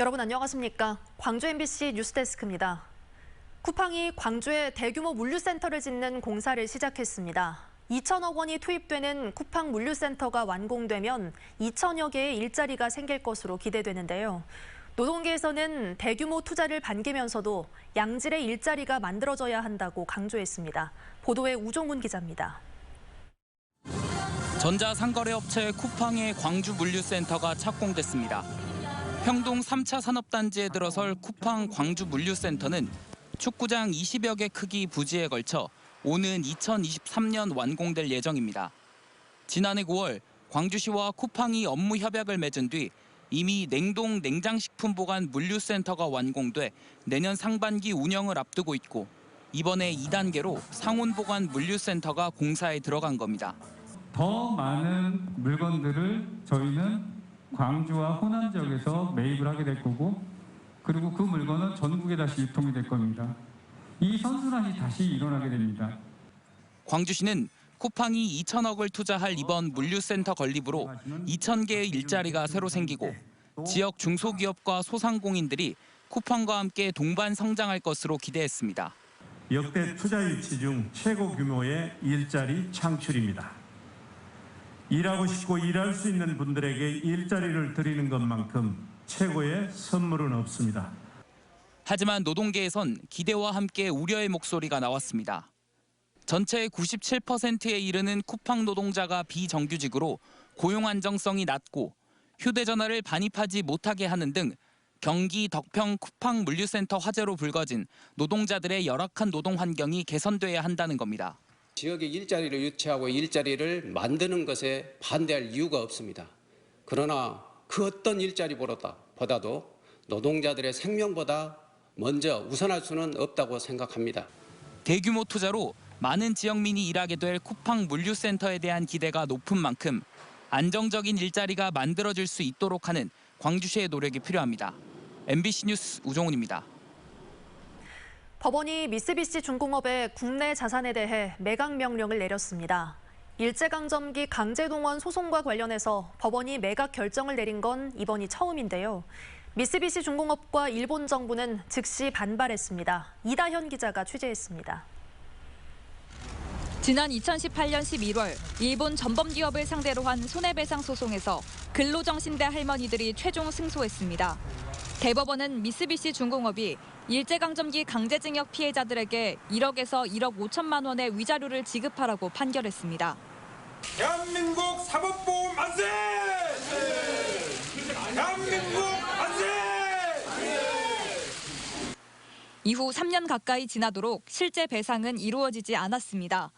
여러분 안녕하십니까? 광주 MBC 뉴스데스크입니다. 쿠팡이 광주에 대규모 물류센터를 짓는 공사를 시작했습니다. 2천억 원이 투입되는 쿠팡 물류센터가 완공되면 2천여 개의 일자리가 생길 것으로 기대되는데요. 노동계에서는 대규모 투자를 반기면서도 양질의 일자리가 만들어져야 한다고 강조했습니다. 보도에 우종훈 기자입니다. 전자상거래업체 쿠팡의 광주 물류센터가 착공됐습니다. 평동 3차 산업단지에 들어설 쿠팡 광주 물류센터는 축구장 20여 개 크기 부지에 걸쳐 오는 2023년 완공될 예정입니다. 지난해 9월 광주시와 쿠팡이 업무 협약을 맺은 뒤 이미 냉동 냉장식품 보관 물류센터가 완공돼 내년 상반기 운영을 앞두고 있고 이번에 2단계로 상온 보관 물류센터가 공사에 들어간 겁니다. 더 많은 물건들을 저희는 광주와 호남 지역에서 매입을 하게 될 거고, 그리고 그 물건은 전국에 다시 유통이 될 겁니다. 이 선순환이 다시 일어나게 됩니다. 광주시는 쿠팡이 2천억을 투자할 이번 물류센터 건립으로 2,000개의 일자리가 새로 생기고 지역 중소기업과 소상공인들이 쿠팡과 함께 동반 성장할 것으로 기대했습니다. 역대 투자 유치 중 최고 규모의 일자리 창출입니다. 일하고 싶고 일할 수 있는 분들에게 일자리를 드리는 것만큼 최고의 선물은 없습니다. 하지만 노동계에선 기대와 함께 우려의 목소리가 나왔습니다. 전체의 97%에 이르는 쿠팡 노동자가 비정규직으로 고용 안정성이 낮고 휴대전화를 반입하지 못하게 하는 등 경기 덕평 쿠팡 물류센터 화재로 불거진 노동자들의 열악한 노동 환경이 개선돼야 한다는 겁니다. 지역에 일자리를 유치하고 일자리를 만드는 것에 반대할 이유가 없습니다. 그러나 그 어떤 일자리보다도 노동자들의 생명보다 먼저 우선할 수는 없다고 생각합니다. 대규모 투자로 많은 지역민이 일하게 될 쿠팡 물류센터에 대한 기대가 높은 만큼 안정적인 일자리가 만들어질 수 있도록 하는 광주시의 노력이 필요합니다. MBC 뉴스 우종훈입니다. 법원이 미쓰비시 중공업의 국내 자산에 대해 매각 명령을 내렸습니다. 일제강점기 강제동원 소송과 관련해서 법원이 매각 결정을 내린 건 이번이 처음인데요. 미쓰비시 중공업과 일본 정부는 즉시 반발했습니다. 이다현 기자가 취재했습니다. 지난 2018년 11월 일본 전범기업을 상대로 한 손해배상 소송에서 근로정신대 할머니들이 최종 승소했습니다. 대법원은 미쓰비시 중공업이 일제강점기 강제징역 피해자들에게 1억에서 1억 5천만 원의 위자료를 지급하라고 판결했습니다. 대한민국 사법보험 만세! 대한민국 만세! 이후 3년 가까이 지나도록 실제 배상은 이루어지지 않았습니다.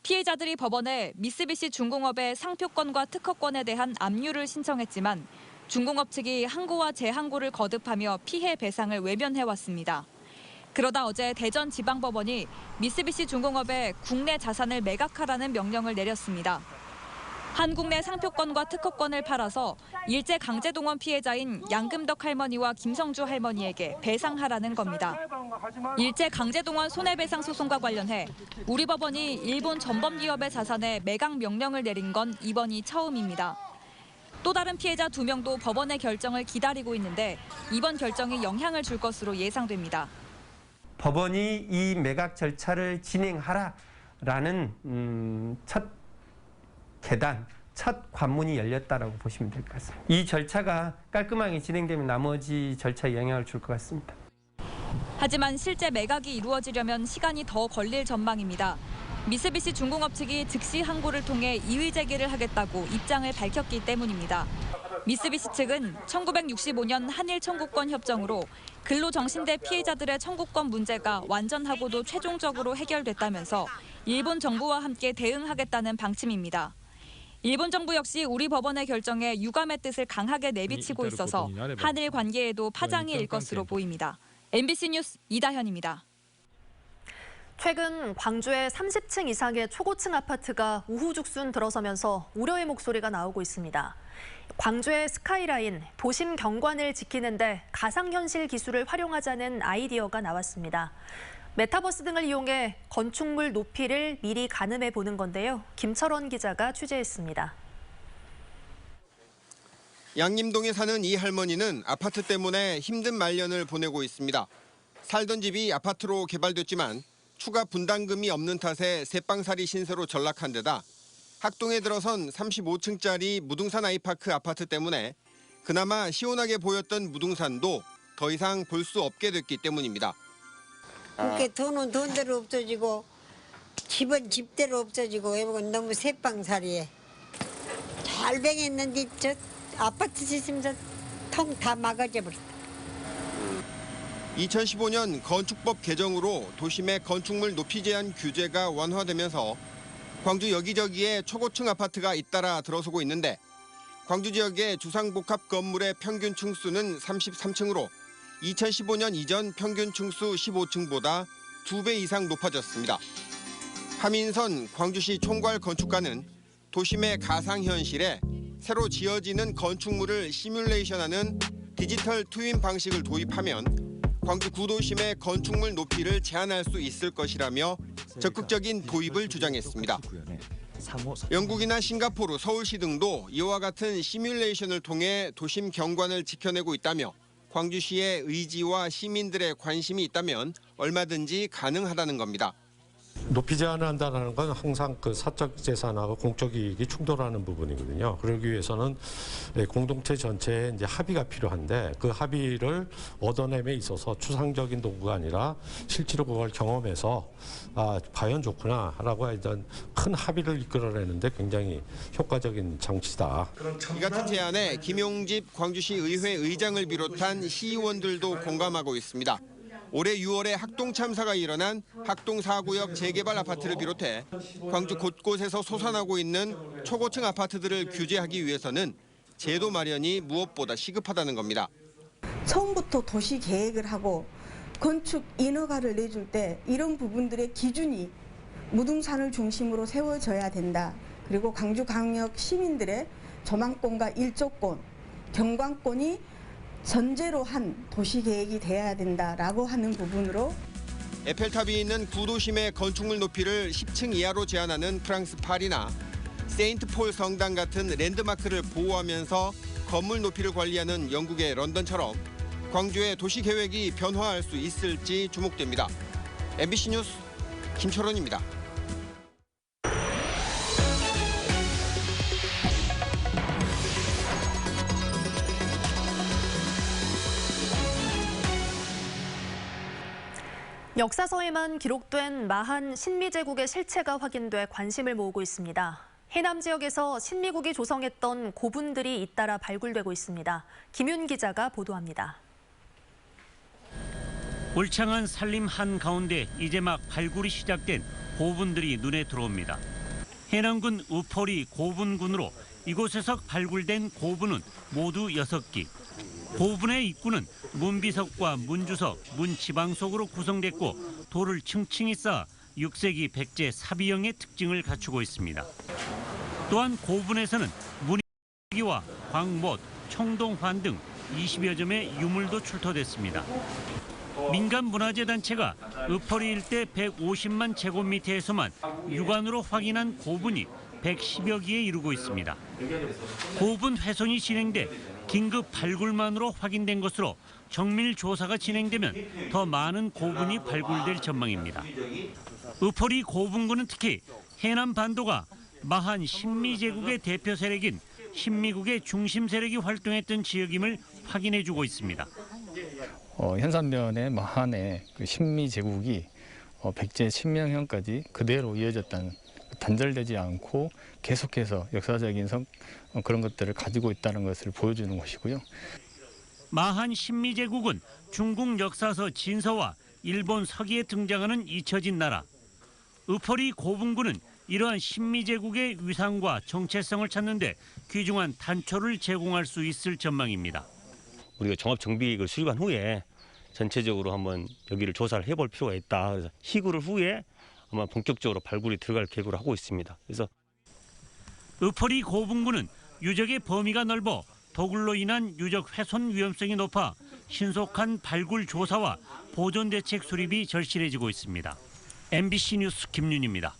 피해자들이 법원에 미쓰비시 중공업의 상표권과 특허권에 대한 압류를 신청했지만 중공업 측이 항고와 재항고를 거듭하며 피해 배상을 외면해왔습니다. 그러다 어제 대전지방법원이 미쓰비시 중공업에 국내 자산을 매각하라는 명령을 내렸습니다. 한국 내 상표권과 특허권을 팔아서 일제 강제동원 피해자인 양금덕 할머니와 김성주 할머니에게 배상하라는 겁니다. 일제 강제동원 손해배상 소송과 관련해 우리 법원이 일본 전범기업의 자산에 매각 명령을 내린 건 이번이 처음입니다. 또 다른 피해자 2명도 법원의 결정을 기다리고 있는데 이번 결정이 영향을 줄 것으로 예상됩니다. 법원이 이 매각 절차를 진행하라라는 첫 계단, 첫 관문이 열렸다라고 보시면 될 것 같습니다. 이 절차가 깔끔하게 진행되면 나머지 절차에 영향을 줄 것 같습니다. 하지만 실제 매각이 이루어지려면 시간이 더 걸릴 전망입니다. 미쓰비시 중공업 측이 즉시 항고를 통해 이의 제기를 하겠다고 입장을 밝혔기 때문입니다. 미쓰비시 측은 1965년 한일 청구권 협정으로 근로정신대 피해자들의 청구권 문제가 완전하고도 최종적으로 해결됐다면서 일본 정부와 함께 대응하겠다는 방침입니다. 일본 정부 역시 우리 법원의 결정에 유감의 뜻을 강하게 내비치고 있어서 한일 관계에도 파장이 일 것으로 보입니다. MBC 뉴스 이다현입니다. 최근 광주의 30층 이상의 초고층 아파트가 우후죽순 들어서면서 우려의 목소리가 나오고 있습니다. 광주의 스카이라인, 도심 경관을 지키는데 가상현실 기술을 활용하자는 아이디어가 나왔습니다. 메타버스 등을 이용해 건축물 높이를 미리 가늠해 보는 건데요. 김철원 기자가 취재했습니다. 양림동에 사는 이 할머니는 아파트 때문에 힘든 말년을 보내고 있습니다. 살던 집이 아파트로 개발됐지만 추가 분담금이 없는 탓에 새빵살이 신세로 전락한 데다 학동에 들어선 35층짜리 무등산 아이파크 아파트 때문에 그나마 시원하게 보였던 무등산도 더 이상 볼 수 없게 됐기 때문입니다. 그렇게 돈은 돈대로 없어지고 집은 집대로 없어지고 이건 너무 새빵살이에 잘 뱅했는데 저 아파트 지으면서 통 다 막아져 버렸다. 2015년 건축법 개정으로 도심의 건축물 높이 제한 규제가 완화되면서 광주 여기저기에 초고층 아파트가 잇따라 들어서고 있는데 광주 지역의 주상복합 건물의 평균 층수는 33층으로 2015년 이전 평균 층수 15층보다 2배 이상 높아졌습니다. 하민선 광주시 총괄 건축가는 도심의 가상현실에 새로 지어지는 건축물을 시뮬레이션하는 디지털 트윈 방식을 도입하면 광주 구도심의 건축물 높이를 제한할 수 있을 것이라며 적극적인 도입을 주장했습니다. 영국이나 싱가포르, 서울시 등도 이와 같은 시뮬레이션을 통해 도심 경관을 지켜내고 있다며 광주시의 의지와 시민들의 관심이 있다면 얼마든지 가능하다는 겁니다. 높이 제한을 한다는 건 항상 그 사적 재산하고 공적 이익이 충돌하는 부분이거든요. 그러기 위해서는 공동체 전체에 이제 합의가 필요한데 그 합의를 얻어냄에 있어서 추상적인 도구가 아니라 실제로 그걸 경험해서 과연 좋구나라고 했던 큰 합의를 이끌어내는데 굉장히 효과적인 장치다. 이 같은 제안에 김용집 광주시 의회 의장을 비롯한 시의원들도 공감하고 있습니다. 올해 6월에 학동 참사가 일어난 학동 4구역 재개발 아파트를 비롯해 광주 곳곳에서 솟아나고 있는 초고층 아파트들을 규제하기 위해서는 제도 마련이 무엇보다 시급하다는 겁니다. 처음부터 도시 계획을 하고 건축 인허가를 내줄 때 이런 부분들의 기준이 무등산을 중심으로 세워져야 된다. 그리고 광주광역 시민들의 조망권과 일조권, 경관권이 전제로 한 도시계획이 돼야 된다라고 하는 부분으로 에펠탑이 있는 구도심의 건축물 높이를 10층 이하로 제한하는 프랑스 파리나 세인트폴 성당 같은 랜드마크를 보호하면서 건물 높이를 관리하는 영국의 런던처럼 광주의 도시계획이 변화할 수 있을지 주목됩니다. MBC 뉴스 김철원입니다. 역사서에만 기록된 마한 신미제국의 실체가 확인돼 관심을 모으고 있습니다. 해남 지역에서 신미국이 조성했던 고분들이 잇따라 발굴되고 있습니다. 김윤 기자가 보도합니다. 울창한 산림 한가운데 이제 막 발굴이 시작된 고분들이 눈에 들어옵니다. 해남군 우퍼리 고분군으로 이곳에서 발굴된 고분은 모두 6기. 고분의 입구는 문비석과 문주석, 문지방석으로 구성됐고 돌을 층층이 쌓아 6세기 백제 사비형의 특징을 갖추고 있습니다. 또한 고분에서는 문희기와 광못, 청동환 등 20여 점의 유물도 출토됐습니다. 민간문화재 단체가 우퍼리 일대 150만 제곱미터에서만 육안으로 확인한 고분이 110여 기에 이르고 있습니다. 고분 훼손이 진행돼 긴급 발굴만으로 확인된 것으로 정밀 조사가 진행되면 더 많은 고분이 발굴될 전망입니다. 우퍼리 고분군은 특히 해남 반도가 마한 신미제국의 대표 세력인 신미국의 중심 세력이 활동했던 지역임을 확인해주고 있습니다. 현산면의 마한의 그 신미제국이 백제 신명형까지 그대로 이어졌다는, 단절되지 않고 계속해서 역사적인 그런 것들을 가지고 있다는 것을 보여주는 것이고요. 마한 신미제국은 중국 역사서 진서와 일본 서기에 등장하는 잊혀진 나라. 우퍼리 고분군은 이러한 신미제국의 위상과 정체성을 찾는 데 귀중한 단초를 제공할 수 있을 전망입니다. 우리가 종합정비를 수립한 후에 전체적으로 한번 여기를 조사를 해볼 필요가 있다. 그래서 희구를 후에 아마 본격적으로 발굴이 들어갈 계획으로 하고 있습니다. 그래서 우퍼리 고분군은 유적의 범위가 넓어 도굴로 인한 유적 훼손 위험성이 높아 신속한 발굴 조사와 보존 대책 수립이 절실해지고 있습니다. MBC 뉴스 김윤입니다.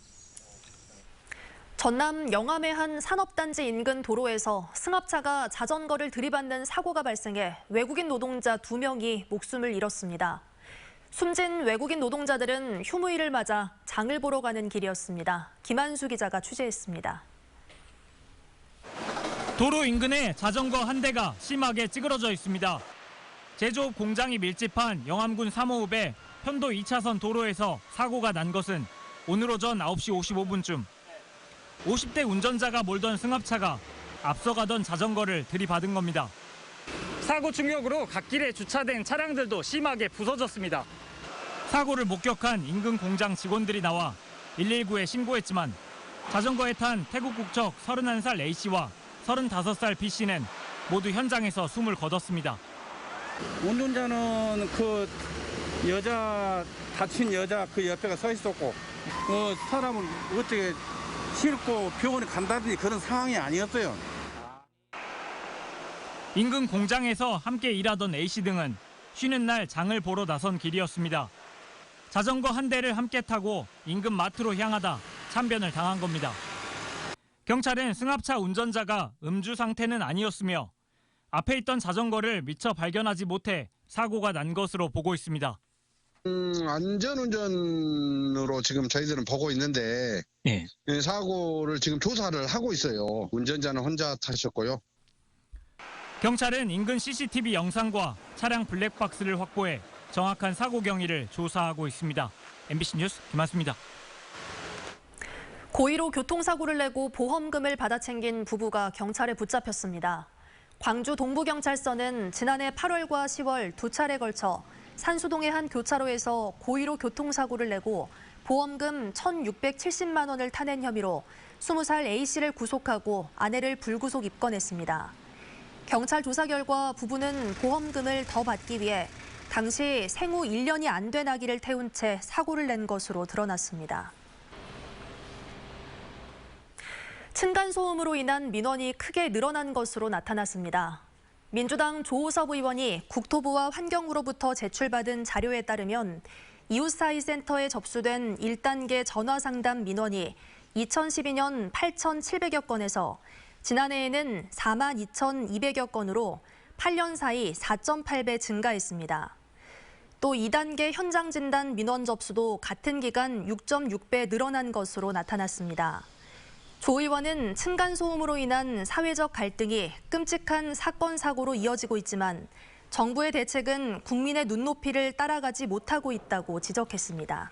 전남 영암의 한 산업단지 인근 도로에서 승합차가 자전거를 들이받는 사고가 발생해 외국인 노동자 2명이 목숨을 잃었습니다. 숨진 외국인 노동자들은 휴무일을 맞아 장을 보러 가는 길이었습니다. 김한수 기자가 취재했습니다. 도로 인근에 자전거 한 대가 심하게 찌그러져 있습니다. 제조업 공장이 밀집한 영암군 삼호읍의 편도 2차선 도로에서 사고가 난 것은 오늘 오전 9시 55분쯤. 50대 운전자가 몰던 승합차가 앞서가던 자전거를 들이받은 겁니다. 사고 충격으로 갓길에 주차된 차량들도 심하게 부서졌습니다. 사고를 목격한 인근 공장 직원들이 나와 119에 신고했지만 자전거에 탄 태국 국적 31살 A씨와 35살 B씨는 모두 현장에서 숨을 거뒀습니다. 운전자는 그 여자 다친 여자 그 옆에가 서 있었고 사람을 어떻게 싣고 병원에 간다든지 그런 상황이 아니었어요. 인근 공장에서 함께 일하던 A씨 등은 쉬는 날 장을 보러 나선 길이었습니다. 자전거 한 대를 함께 타고 인근 마트로 향하다 참변을 당한 겁니다. 경찰은 승합차 운전자가 음주 상태는 아니었으며 앞에 있던 자전거를 미처 발견하지 못해 사고가 난 것으로 보고 있습니다. 안전운전으로 지금 저희들은 보고 있는데 사고를 지금 조사를 하고 있어요. 운전자는 혼자 타셨고요. 경찰은 인근 CCTV 영상과 차량 블랙박스를 확보해 정확한 사고 경위를 조사하고 있습니다. MBC 뉴스 김한수입니다. 고의로 교통사고를 내고 보험금을 받아 챙긴 부부가 경찰에 붙잡혔습니다. 광주 동부경찰서는 지난해 8월과 10월 2차례 걸쳐 산수동의 한 교차로에서 고의로 교통사고를 내고 보험금 1,670만 원을 타낸 혐의로 20살 A씨를 구속하고 아내를 불구속 입건했습니다. 경찰 조사 결과 부부는 보험금을 더 받기 위해 당시 생후 1년이 안 된 아기를 태운 채 사고를 낸 것으로 드러났습니다. 층간소음으로 인한 민원이 크게 늘어난 것으로 나타났습니다. 민주당 조호섭 의원이 국토부와 환경부로부터 제출받은 자료에 따르면 이웃사이센터에 접수된 1단계 전화상담 민원이 2012년 8,700여 건에서 지난해에는 42,200여 건으로 8년 사이 4.8배 증가했습니다. 또 2단계 현장 진단 민원 접수도 같은 기간 6.6배 늘어난 것으로 나타났습니다. 조 의원은 층간소음으로 인한 사회적 갈등이 끔찍한 사건, 사고로 이어지고 있지만 정부의 대책은 국민의 눈높이를 따라가지 못하고 있다고 지적했습니다.